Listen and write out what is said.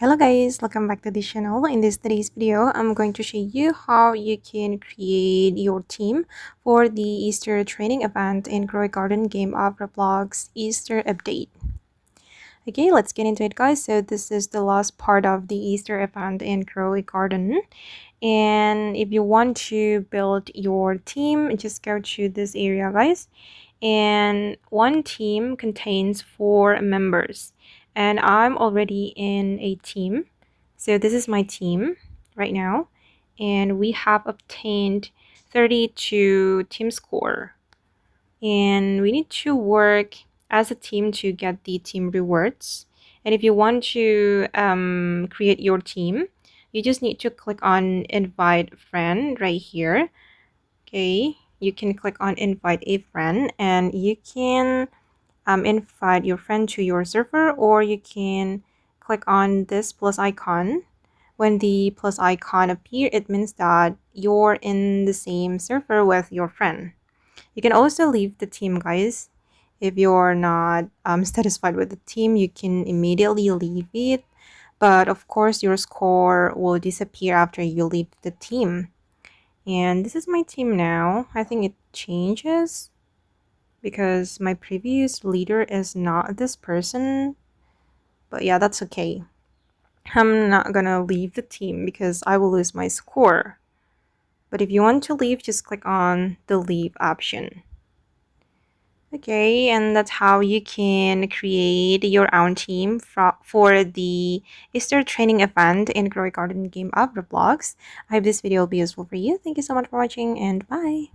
Hello guys, welcome back to the channel. In today's video, I'm going to show you how you can create your team for the Easter training event in Grow Garden game of Roblox Easter update. Okay, let's get into it guys. So this is the last part of the Easter event in Grow Garden. And if you want to build your team, just go to this area guys. And one team contains 4 members, and I'm already in a team. So this is my team right now, and we have obtained 32 team score, and we need to work as a team to get the team rewards. And if you want to create your team, you just need to click on invite friend right here. Okay, you can click on invite a friend, and you can invite your friend to your server, or you can click on this plus icon. When the plus icon appear, it means that you're in the same server with your friend. You can also leave the team guys. If you're not satisfied with the team, you can immediately leave it, but of course your score will disappear after you leave the team. And this is my team now. I think it changes because my previous leader is not this person. But yeah, that's okay. I'm not gonna leave the team because I will lose my score. But if you want to leave, just click on the leave option. Okay, and that's how you can create your own team for the Easter training event in Grow Garden game of Roblox. I hope this video will be useful for you. Thank you so much for watching, and bye!